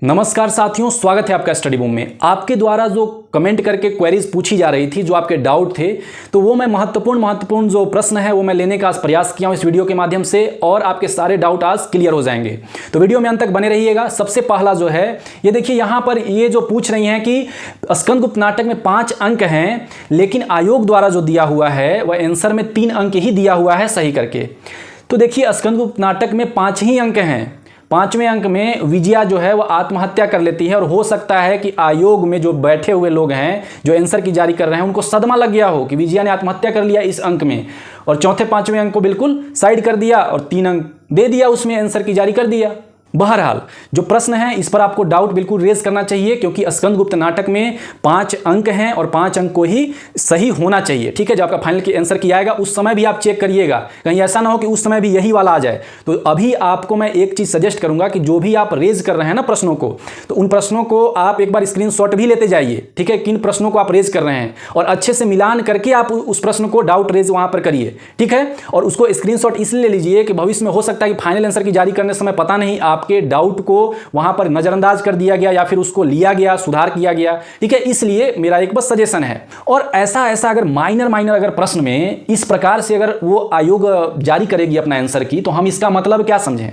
नमस्कार साथियों, स्वागत है आपका स्टडी बूम में। आपके द्वारा जो कमेंट करके क्वेरीज पूछी जा रही थी, जो आपके डाउट थे, तो वो मैं महत्वपूर्ण जो प्रश्न है वो मैं लेने का आज प्रयास किया हूं इस वीडियो के माध्यम से, और आपके सारे डाउट आज क्लियर हो जाएंगे। तो वीडियो में अंत तक बने रहिएगा। सबसे पहला जो है ये देखिए, यहाँ पर ये जो पूछ रही हैं कि स्कंदगुप्त नाटक में 5 अंक हैं, लेकिन आयोग द्वारा जो दिया हुआ है वह आंसर में 3 अंक ही दिया हुआ है सही करके। तो देखिए, स्कंदगुप्त नाटक में 5 ही अंक हैं। 5वें अंक में विजया जो है वो आत्महत्या कर लेती है, और हो सकता है कि आयोग में जो बैठे हुए लोग हैं, जो आंसर की जारी कर रहे हैं, उनको सदमा लग गया हो कि विजया ने आत्महत्या कर लिया इस अंक में, और चौथे 5वें अंक को बिल्कुल साइड कर दिया और 3 अंक दे दिया, उसमें आंसर की जारी कर दिया। बहरहाल जो प्रश्न है इस पर आपको डाउट बिल्कुल रेज करना चाहिए, क्योंकि स्कंदगुप्त नाटक में 5 अंक हैं और 5 अंक को ही सही होना चाहिए। ठीक है, जब आपका फाइनल की आंसर की आएगा उस समय भी आप चेक करिएगा, कहीं ऐसा ना हो कि उस समय भी यही वाला आ जाए। तो अभी आपको मैं एक चीज सजेस्ट करूंगा कि जो भी आप रेज कर रहे हैं ना प्रश्नों को, तो उन प्रश्नों को आप एक बार स्क्रीनशॉट भी लेते जाइए। ठीक है, किन प्रश्नों को आप रेज कर रहे हैं, और अच्छे से मिलान करके आप उस प्रश्न को डाउट रेज वहां पर करिए। ठीक है, और उसको स्क्रीनशॉट इसलिए ले लीजिए कि भविष्य में हो सकता है कि फाइनल आंसर की जारी करने समय पता नहीं आपके डाउट को वहां पर नजरअंदाज कर दिया गया या फिर उसको लिया गया, सुधार किया गया। ठीक है, इसलिए मेरा एक बस सजेशन है। और ऐसा अगर माइनर अगर प्रश्न में इस प्रकार से अगर वो आयोग जारी करेगी अपना आंसर की, तो हम इसका मतलब क्या समझें?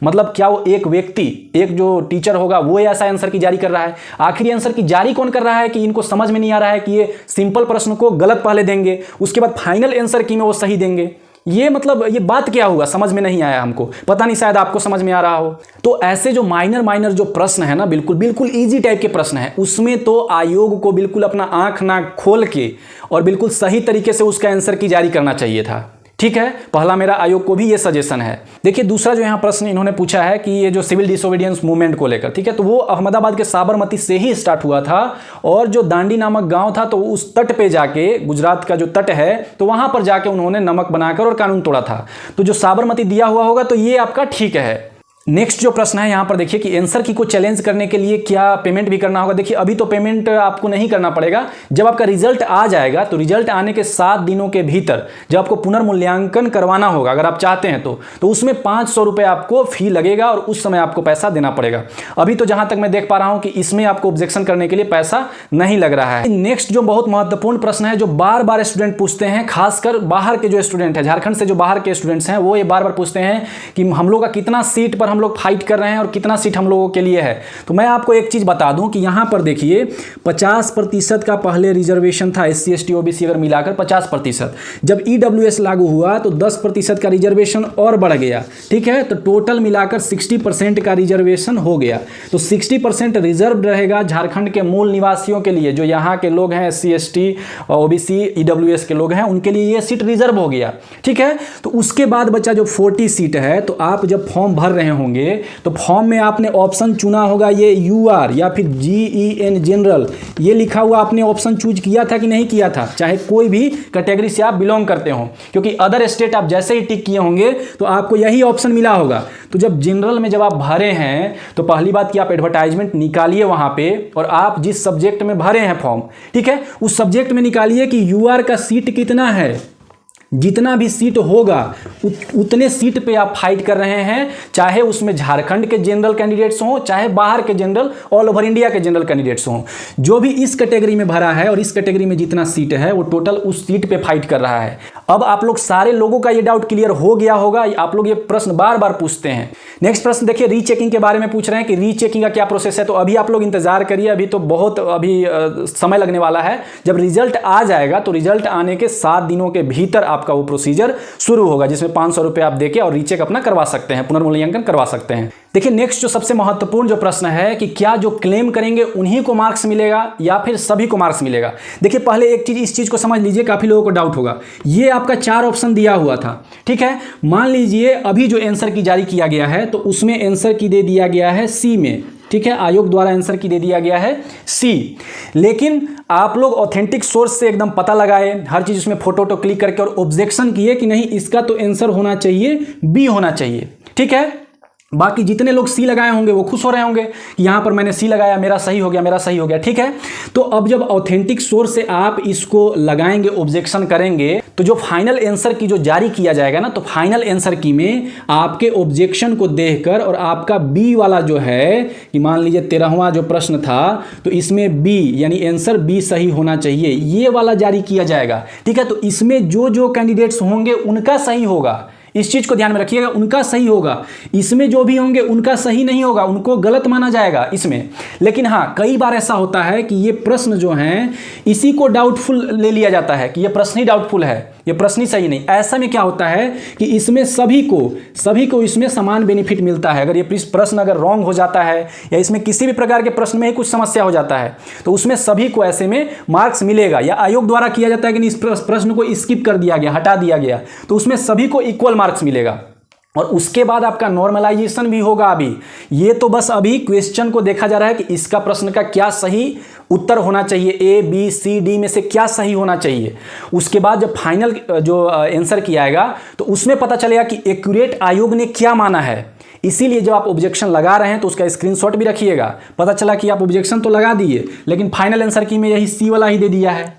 मतलब क्या वो एक व्यक्ति, एक जो टीचर होगा वो ऐसा आंसर की जारी कर रहा है? आखिर आंसर की जारी कौन कर रहा है कि इनको समझ में नहीं आ रहा है कि ये सिंपल प्रश्न को गलत पहले देंगे, उसके बाद फाइनल आंसर की में वो सही देंगे? ये मतलब ये बात क्या हुआ, समझ में नहीं आया हमको, पता नहीं, शायद आपको समझ में आ रहा हो। तो ऐसे जो माइनर जो प्रश्न है ना, बिल्कुल इजी टाइप के प्रश्न है, उसमें तो आयोग को बिल्कुल अपना आंख ना खोल के और बिल्कुल सही तरीके से उसका आंसर की जारी करना चाहिए था। ठीक है, पहला मेरा आयोग को भी ये सजेशन है। देखिए, दूसरा जो यहाँ प्रश्न इन्होंने पूछा है कि ये जो सिविल डिसोबीडियंस मूवमेंट को लेकर, ठीक है, तो वो अहमदाबाद के साबरमती से ही स्टार्ट हुआ था, और जो दांडी नामक गांव था तो उस तट पे जाके, गुजरात का जो तट है, तो वहां पर जाके उन्होंने नमक बनाकर और कानून तोड़ा था। तो जो साबरमती दिया हुआ होगा तो ये आपका ठीक है। नेक्स्ट जो प्रश्न है यहाँ पर देखिए कि आंसर की को चैलेंज करने के लिए क्या पेमेंट भी करना होगा? देखिए, अभी तो पेमेंट आपको नहीं करना पड़ेगा। जब आपका रिजल्ट आ जाएगा तो रिजल्ट आने के 7 दिनों के भीतर जब आपको पुनर्मूल्यांकन करवाना होगा, अगर आप चाहते हैं तो उसमें 500 रुपये आपको फी लगेगा, और उस समय आपको पैसा देना पड़ेगा। अभी तो जहां तक मैं देख पा रहा हूं कि इसमें आपको ऑब्जेक्शन करने के लिए पैसा नहीं लग रहा है। नेक्स्ट जो बहुत महत्वपूर्ण प्रश्न है, जो बार बार स्टूडेंट पूछते हैं, खासकर बाहर के जो स्टूडेंट है, झारखंड से जो बाहर के स्टूडेंट्स हैं, वो ये बार बार पूछते हैं कि हम लोग का कितना सीट पर हम लोग फाइट कर रहे हैं और कितना सीट हम लोगों के लिए है। तो मैं आपको एक चीज बता दूं कि यहां पर देखिए 50% का पहले रिजर्वेशन था, SC ST OBC अगर मिलाकर 50%। जब EWS लागू हुआ तो 10% का रिजर्वेशन और बढ़ गया। ठीक है, तो टोटल मिलाकर 60% का रिजर्वेशन हो गया। तो 60% रिजर्व रहेगा झारखंड के मूल निवासियों के लिए, जो यहाँ के लोग हैं, SC ST OBC EWS के लोग हैं, उनके लिए ये सीट रिजर्व हो गया। ठीक है, तो उसके बाद बचा जो 40 सीट है, तो आप जब फॉर्म भर रहे होंगे तो फॉर्म में आपने ऑप्शन चुना होगा, ये UR या फिर GEN जनरल, ये लिखा हुआ आपने ऑप्शन चूज किया था कि नहीं किया था? चाहे कोई भी कैटेगरी से आप बिलोंग करते हो, क्योंकि अदर स्टेट आप जैसे ही टिक किए होंगे तो आपको यही ऑप्शन मिला होगा। तो जब जनरल में जब आप भरे हैं तो पहली बात कि आप एडवर्टाइजमेंट निकालिए वहां पे, और आप जिस सब्जेक्ट में भरे हैं फॉर्म, ठीक है, उस सब्जेक्ट में निकालिए कि UR का सीट कितना है। जितना भी सीट होगा उतने सीट पे आप फाइट कर रहे हैं, चाहे उसमें झारखंड के जनरल कैंडिडेट्स हों, चाहे बाहर के जनरल, ऑल ओवर इंडिया के जनरल कैंडिडेट्स हों। जो भी इस कैटेगरी में भरा है और इस कैटेगरी में जितना सीट है वो टोटल उस सीट पे फाइट कर रहा है। अब आप लोग सारे लोगों का ये डाउट क्लियर हो गया होगा। आप लोग ये प्रश्न बार बार पूछते हैं। नेक्स्ट प्रश्न देखिए, रीचेकिंग के बारे में पूछ रहे हैं कि रीचेकिंग का क्या प्रोसेस है। तो अभी आप लोग इंतजार करिए, अभी तो बहुत समय लगने वाला है। जब रिजल्ट आ जाएगा तो रिजल्ट आने के 7 दिनों के भीतर आपका वो प्रोसीजर शुरू होगा, जिसमें 500 रुपये आप देके और रीचेक अपना करवा सकते हैं, पुनर्मूल्यांकन करवा सकते हैं। देखिए, नेक्स्ट जो सबसे महत्वपूर्ण जो प्रश्न है कि क्या जो क्लेम करेंगे उन्हीं को मार्क्स मिलेगा या फिर सभी को मार्क्स मिलेगा? देखिए, पहले एक चीज, इस चीज को समझ लीजिए, काफी लोगों को डाउट होगा। ये आपका 4 ऑप्शन दिया हुआ था। ठीक है, मान लीजिए अभी जो आंसर की जारी किया गया है तो उसमें आंसर की दे दिया गया है C में। ठीक है, आयोग द्वारा आंसर की दे दिया गया है C, लेकिन आप लोग ऑथेंटिक सोर्स से एकदम पता लगाए, हर चीज उसमें फोटो क्लिक करके, और ऑब्जेक्शन किए कि नहीं, इसका तो आंसर होना चाहिए B होना चाहिए। ठीक है, बाकी जितने लोग सी लगाए होंगे वो खुश हो रहे होंगे कि यहां पर मैंने सी लगाया, मेरा सही हो गया, मेरा सही हो गया। ठीक है, तो अब जब ऑथेंटिक सोर्स से आप इसको लगाएंगे, ऑब्जेक्शन करेंगे, तो जो फाइनल आंसर की जो जारी किया जाएगा ना, तो फाइनल आंसर की में आपके ऑब्जेक्शन को देखकर और आपका बी वाला जो है कि मान लीजिए 13वां जो प्रश्न था तो इसमें बी यानी आंसर बी सही होना चाहिए, ये वाला जारी किया जाएगा। ठीक है, तो इसमें जो जो कैंडिडेट्स होंगे उनका सही होगा, इस चीज को ध्यान में रखिएगा, उनका सही होगा। इसमें जो भी होंगे उनका सही नहीं होगा, उनको गलत माना जाएगा इसमें। लेकिन हाँ, कई बार ऐसा होता है कि ये प्रश्न जो हैं इसी को डाउटफुल ले लिया जाता है कि ये प्रश्न ही डाउटफुल है, ये प्रश्न ही सही नहीं। ऐसा में क्या होता है कि इसमें सभी को इसमें समान बेनिफिट मिलता है। अगर ये प्रश्न अगर रॉन्ग हो जाता है या इसमें किसी भी प्रकार के प्रश्न में ही कुछ समस्या हो जाता है तो उसमें सभी को ऐसे में मार्क्स मिलेगा। या आयोग द्वारा किया जाता है कि इस प्रश्न को स्किप कर दिया गया, हटा दिया गया, तो उसमें सभी को इक्वल मार्क्स मिलेगा। और उसके बाद आपका नॉर्मलाइजेशन भी होगा। अभी ये तो बस अभी क्वेश्चन को देखा जा रहा है कि इसका प्रश्न का क्या सही उत्तर होना चाहिए, ए बी सी डी में से क्या सही होना चाहिए। उसके बाद जब फाइनल जो आंसर किया आएगा तो उसमें पता चलेगा कि एक्यूरेट आयोग ने क्या माना है। इसीलिए जब आप ऑब्जेक्शन लगा रहे हैं तो उसका स्क्रीनशॉट भी रखिएगा। पता चला कि आप ऑब्जेक्शन तो लगा दिए लेकिन फाइनल आंसर की में यही सी वाला ही दे दिया है,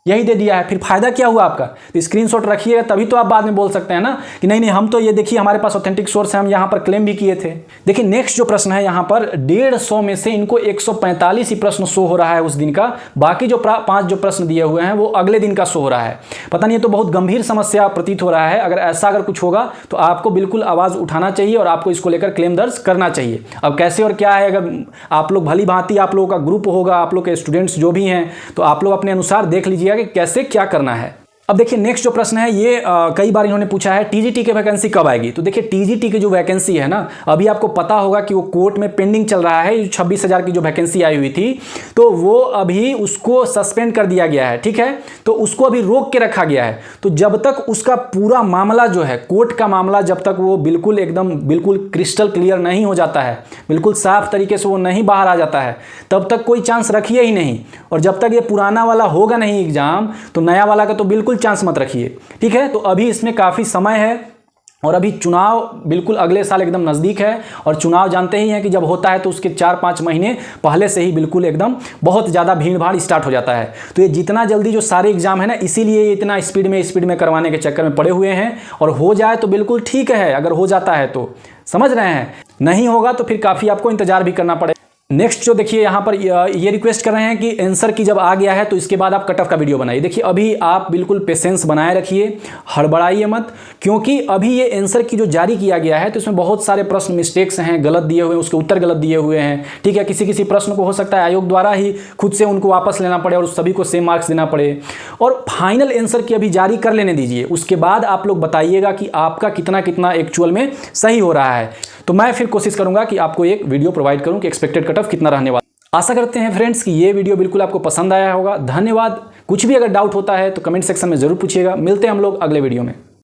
यही दे दिया है, फिर फायदा क्या हुआ आपका। तो स्क्रीनशॉट रखिएगा, तभी तो आप बाद में बोल सकते हैं ना कि नहीं हम तो ये देखिए हमारे पास ऑथेंटिक सोर्स है, हम यहाँ पर क्लेम भी किए थे। देखिए नेक्स्ट जो प्रश्न है यहाँ पर 150 में से इनको 145 ही प्रश्न शो हो रहा है उस दिन का, बाकी जो 5 जो प्रश्न दिए हुए हैं वो अगले दिन का शो हो रहा है। पता नहीं, ये तो बहुत गंभीर समस्या प्रतीत हो रहा है। अगर कुछ होगा तो आपको बिल्कुल आवाज़ उठाना चाहिए और आपको इसको लेकर क्लेम दर्ज करना चाहिए। अब कैसे और क्या है, अगर आप लोग भली भांति आप लोगों का ग्रुप होगा, आप लोग के स्टूडेंट्स जो भी हैं, तो आप लोग अपने अनुसार देख लीजिएगा कि कैसे क्या करना है। अब देखिए नेक्स्ट जो प्रश्न है ये कई बार इन्होंने पूछा है टीजीटी की वैकेंसी कब आएगी। तो देखिए टीजीटी की जो वैकेंसी है ना, अभी आपको पता होगा कि वो कोर्ट में पेंडिंग चल रहा है। 26,000 की जो वैकेंसी आई हुई थी तो वो अभी उसको सस्पेंड कर दिया गया है। ठीक है, तो उसको अभी रोक के रखा गया है। तो जब तक उसका पूरा मामला जो है, कोर्ट का मामला, जब तक वो बिल्कुल क्रिस्टल क्लियर नहीं हो जाता है, बिल्कुल साफ तरीके से वो नहीं बाहर आ जाता है, तब तक कोई चांस रखिए ही नहीं। और जब तक ये पुराना वाला होगा नहीं एग्जाम, तो नया वाला का तो बिल्कुल चांस मत रखिए। ठीक है, तो अभी इसमें काफ़ी समय है और अभी चुनाव बिल्कुल अगले साल एकदम नज़दीक है। और चुनाव जानते ही हैं कि जब होता है तो उसके 4-5 महीने पहले से ही बिल्कुल एकदम बहुत ज़्यादा भीड़ भाड़ स्टार्ट हो जाता है। तो ये जितना जल्दी जो सारे एग्जाम है ना, इसीलिए ये इतना स्पीड में करवाने के चक्कर में पड़े हुए हैं। और हो जाए तो बिल्कुल ठीक है, अगर हो जाता है तो, समझ रहे हैं, नहीं होगा तो फिर काफ़ी आपको इंतजार भी करना पड़ेगा। नेक्स्ट जो देखिए यहाँ पर ये रिक्वेस्ट कर रहे हैं कि आंसर की जब आ गया है तो इसके बाद आप कट ऑफ का वीडियो बनाइए। देखिए अभी आप बिल्कुल पेशेंस बनाए रखिए, हड़बड़ाइए मत, क्योंकि अभी ये आंसर की जो जारी किया गया है तो इसमें बहुत सारे प्रश्न मिस्टेक्स हैं, गलत दिए हुए हैं, उसके उत्तर गलत दिए हुए हैं। ठीक है, किसी प्रश्न को हो सकता है आयोग द्वारा ही खुद से उनको वापस लेना पड़े और सभी को सेम मार्क्स देना पड़े। और फाइनल आंसर की अभी जारी कर लेने दीजिए, उसके बाद आप लोग बताइएगा कि आपका कितना एक्चुअल में सही हो रहा है। तो मैं फिर कोशिश करूंगा कि आपको एक वीडियो प्रोवाइड करूं कि एक्सपेक्टेड कट ऑफ कितना रहने वाला। आशा करते हैं फ्रेंड्स कि ये वीडियो बिल्कुल आपको पसंद आया होगा। धन्यवाद। कुछ भी अगर डाउट होता है तो कमेंट सेक्शन में जरूर पूछिएगा। मिलते हैं हम लोग अगले वीडियो में।